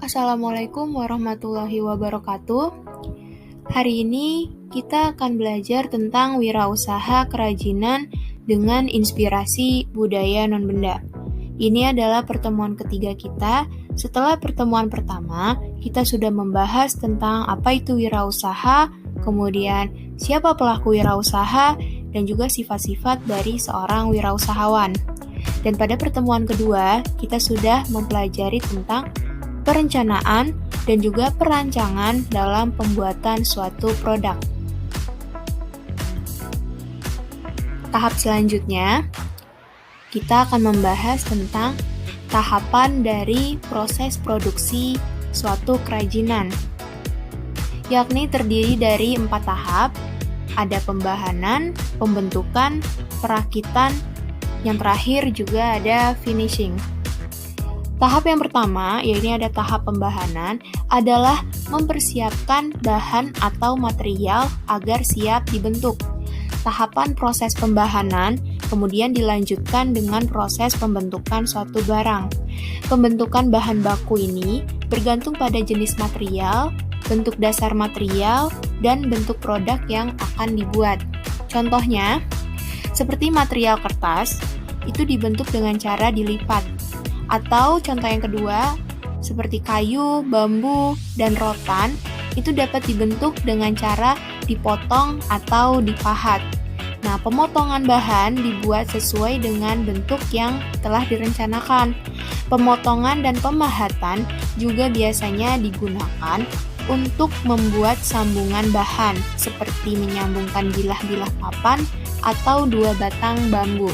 Assalamualaikum warahmatullahi wabarakatuh. Hari ini kita akan belajar tentang wirausaha kerajinan dengan inspirasi budaya non-benda. Ini adalah pertemuan ketiga kita. Setelah pertemuan pertama, kita sudah membahas tentang apa itu wirausaha, kemudian siapa pelaku wirausaha, dan juga sifat-sifat dari seorang wirausahawan. Dan pada pertemuan kedua, kita sudah mempelajari tentang perencanaan dan juga perancangan dalam pembuatan suatu produk. Tahap selanjutnya, kita akan membahas tentang tahapan dari proses produksi suatu kerajinan, yakni terdiri dari 4 tahap. Ada pembahanan, pembentukan, perakitan, yang terakhir juga ada finishing. Tahap yang pertama, yaitu ada tahap pembahanan, adalah mempersiapkan bahan atau material agar siap dibentuk. Tahapan proses pembahanan kemudian dilanjutkan dengan proses pembentukan suatu barang. Pembentukan bahan baku ini bergantung pada jenis material, bentuk dasar material, dan bentuk produk yang akan dibuat. Contohnya, seperti material kertas, itu dibentuk dengan cara dilipat. Atau contoh yang kedua, seperti kayu, bambu, dan rotan, itu dapat dibentuk dengan cara dipotong atau dipahat. Nah, pemotongan bahan dibuat sesuai dengan bentuk yang telah direncanakan. Pemotongan dan pemahatan juga biasanya digunakan untuk membuat sambungan bahan, seperti menyambungkan bilah-bilah papan atau 2 batang bambu.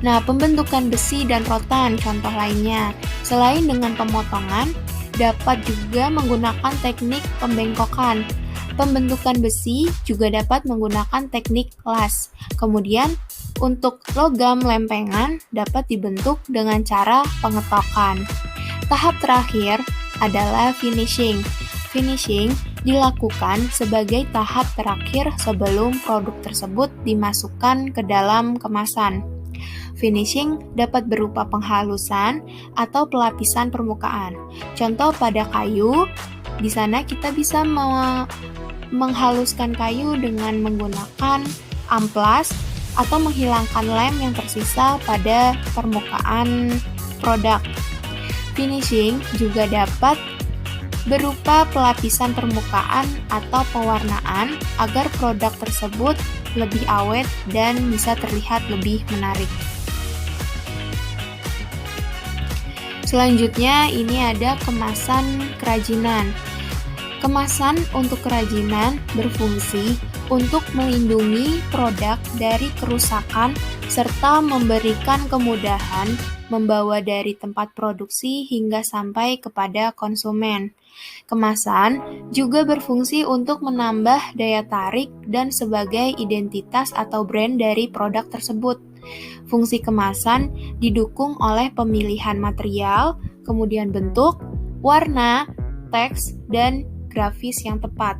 Nah, pembentukan besi dan rotan contoh lainnya. Selain dengan pemotongan, dapat juga menggunakan teknik pembengkokan. Pembentukan besi juga dapat menggunakan teknik las. Kemudian, untuk logam lempengan dapat dibentuk dengan cara pengetokan. Tahap terakhir adalah finishing. Finishing dilakukan sebagai tahap terakhir sebelum produk tersebut dimasukkan ke dalam kemasan. Finishing dapat berupa penghalusan atau pelapisan permukaan. Contoh pada kayu, di sana kita bisa menghaluskan kayu dengan menggunakan amplas atau menghilangkan lem yang tersisa pada permukaan produk. Finishing juga dapat berupa pelapisan permukaan atau pewarnaan agar produk tersebut lebih awet dan bisa terlihat lebih menarik. Selanjutnya ini ada kemasan kerajinan. Kemasan untuk kerajinan berfungsi untuk melindungi produk dari kerusakan serta memberikan kemudahan membawa dari tempat produksi hingga sampai kepada konsumen. Kemasan juga berfungsi untuk menambah daya tarik dan sebagai identitas atau brand dari produk tersebut. Fungsi kemasan didukung oleh pemilihan material, kemudian bentuk, warna, teks, dan grafis yang tepat.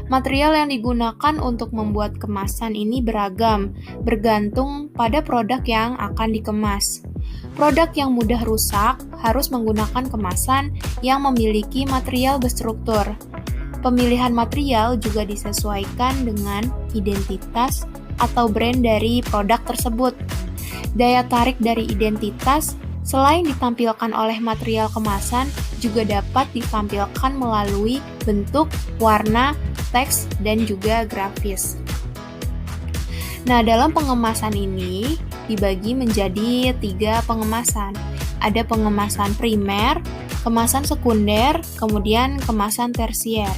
Material yang digunakan untuk membuat kemasan ini beragam, bergantung pada produk yang akan dikemas. Produk yang mudah rusak harus menggunakan kemasan yang memiliki material berstruktur. Pemilihan material juga disesuaikan dengan identitas atau brand dari produk tersebut. Daya tarik dari identitas selain ditampilkan oleh material kemasan juga dapat ditampilkan melalui bentuk, warna, teks, dan juga grafis. Nah, dalam pengemasan ini dibagi menjadi 3 pengemasan. Ada pengemasan primer, kemasan sekunder, kemudian kemasan tersier.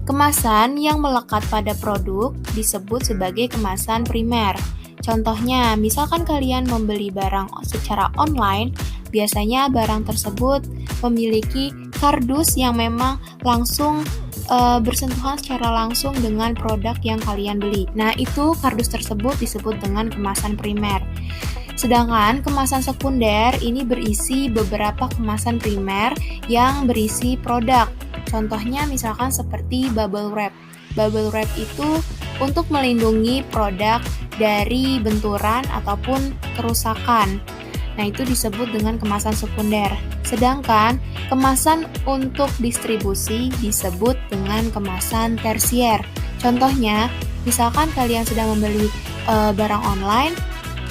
Kemasan yang melekat pada produk disebut sebagai kemasan primer. Contohnya, misalkan kalian membeli barang secara online, biasanya barang tersebut memiliki kardus yang memang langsung bersentuhan secara langsung dengan produk yang kalian beli. Nah, itu kardus tersebut disebut dengan kemasan primer. Sedangkan kemasan sekunder ini berisi beberapa kemasan primer yang berisi produk. Contohnya misalkan seperti bubble wrap. Bubble wrap itu untuk melindungi produk dari benturan ataupun kerusakan. Nah, itu disebut dengan kemasan sekunder. Sedangkan kemasan untuk distribusi disebut dengan kemasan tersier. Contohnya, misalkan kalian sedang membeli barang online,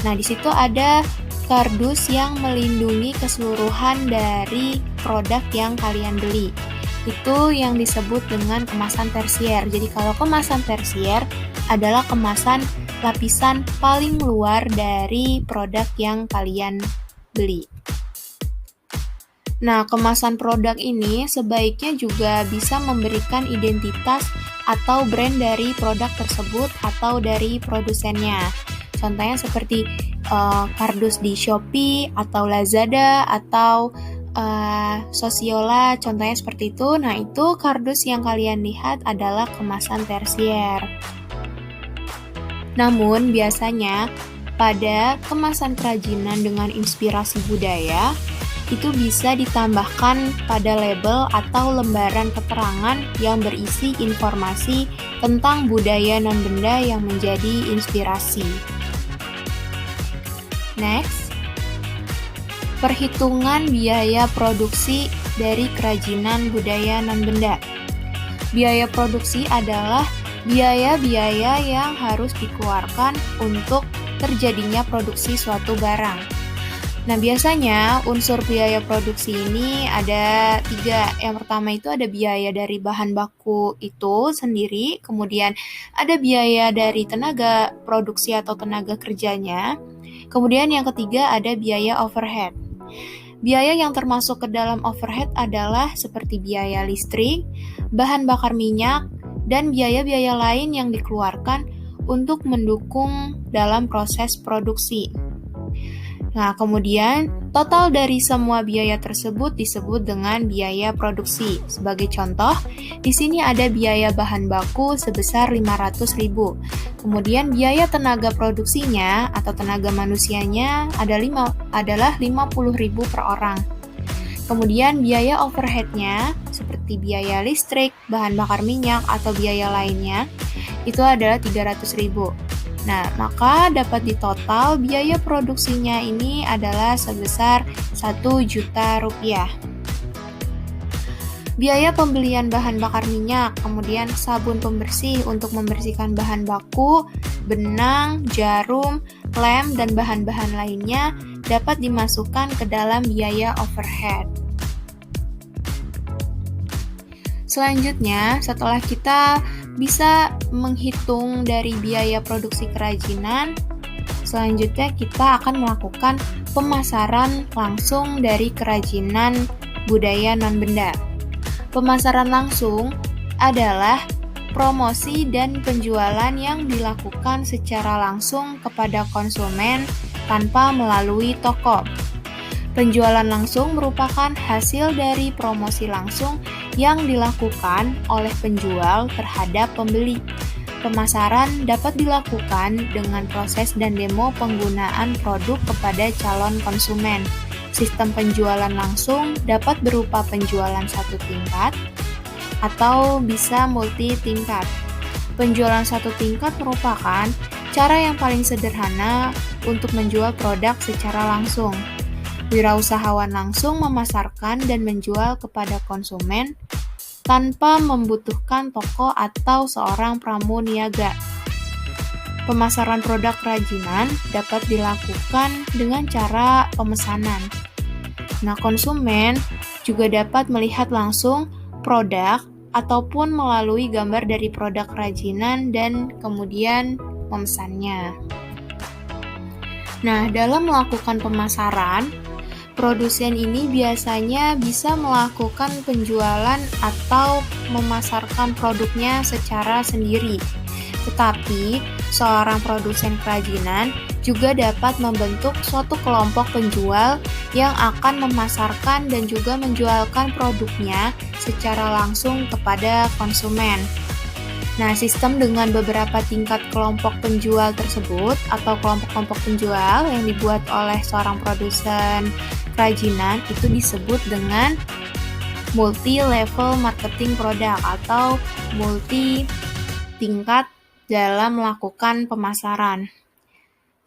nah di situ ada kardus yang melindungi keseluruhan dari produk yang kalian beli. Itu yang disebut dengan kemasan tersier. Jadi kalau kemasan tersier adalah kemasan lapisan paling luar dari produk yang kalian beli. Nah, kemasan produk ini sebaiknya juga bisa memberikan identitas atau brand dari produk tersebut atau dari produsennya. Contohnya seperti kardus di Shopee atau Lazada atau Sosiola, contohnya seperti itu. Nah, itu kardus yang kalian lihat adalah kemasan tersier. Namun, biasanya pada kemasan kerajinan dengan inspirasi budaya, itu bisa ditambahkan pada label atau lembaran keterangan yang berisi informasi tentang budaya non-benda yang menjadi inspirasi. Next, perhitungan biaya produksi dari kerajinan budaya non-benda. Biaya produksi adalah biaya-biaya yang harus dikeluarkan untuk terjadinya produksi suatu barang. Nah, biasanya unsur biaya produksi ini ada 3. Yang pertama itu ada biaya dari bahan baku itu sendiri, kemudian ada biaya dari tenaga produksi atau tenaga kerjanya, kemudian yang ketiga ada biaya overhead. Biaya yang termasuk ke dalam overhead adalah seperti biaya listrik, bahan bakar minyak, dan biaya-biaya lain yang dikeluarkan untuk mendukung dalam proses produksi. Nah, kemudian total dari semua biaya tersebut disebut dengan biaya produksi. Sebagai contoh, di sini ada biaya bahan baku sebesar 500.000. Kemudian biaya tenaga produksinya atau tenaga manusianya adalah 50.000 per orang. Kemudian biaya overhead-nya seperti biaya listrik, bahan bakar minyak, atau biaya lainnya itu adalah 300.000. Nah, maka dapat ditotal biaya produksinya ini adalah sebesar 1 juta rupiah. Biaya pembelian bahan bakar minyak, kemudian sabun pembersih untuk membersihkan bahan baku, benang, jarum, lem, dan bahan-bahan lainnya dapat dimasukkan ke dalam biaya overhead. Selanjutnya, setelah kita bisa menghitung dari biaya produksi kerajinan, selanjutnya kita akan melakukan pemasaran langsung dari kerajinan budaya non-benda. Pemasaran langsung adalah promosi dan penjualan yang dilakukan secara langsung kepada konsumen tanpa melalui toko. Penjualan langsung merupakan hasil dari promosi langsung yang dilakukan oleh penjual terhadap pembeli. Pemasaran dapat dilakukan dengan proses dan demo penggunaan produk kepada calon konsumen. Sistem penjualan langsung dapat berupa penjualan satu tingkat atau bisa multi tingkat. Penjualan satu tingkat merupakan cara yang paling sederhana untuk menjual produk secara langsung. Wirausahawan langsung memasarkan dan menjual kepada konsumen tanpa membutuhkan toko atau seorang pramuniaga. Pemasaran produk kerajinan dapat dilakukan dengan cara pemesanan. Nah, konsumen juga dapat melihat langsung produk ataupun melalui gambar dari produk kerajinan dan kemudian memesannya. Nah, dalam melakukan pemasaran, produsen ini biasanya bisa melakukan penjualan atau memasarkan produknya secara sendiri. Tetapi, seorang produsen kerajinan juga dapat membentuk suatu kelompok penjual yang akan memasarkan dan juga menjualkan produknya secara langsung kepada konsumen. Nah, sistem dengan beberapa tingkat kelompok penjual tersebut atau kelompok-kelompok penjual yang dibuat oleh seorang produsen kerajinan itu disebut dengan multi-level marketing produk atau multi-tingkat dalam melakukan pemasaran.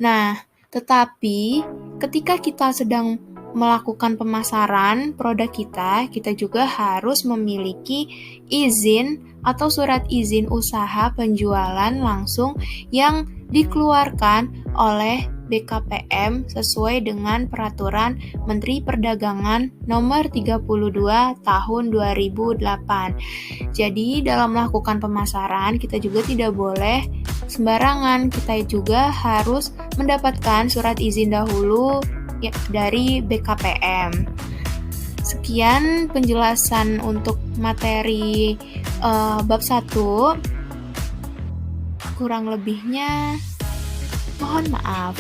Nah, tetapi Ketika kita sedang melakukan pemasaran produk kita juga harus memiliki izin atau surat izin usaha penjualan langsung yang dikeluarkan oleh BKPM sesuai dengan Peraturan Menteri Perdagangan Nomor 32 Tahun 2008. Jadi dalam melakukan pemasaran kita juga tidak boleh sembarangan, kita juga harus mendapatkan surat izin dahulu dari BKPM. Sekian penjelasan untuk materi bab 1. Kurang lebihnya mohon maaf.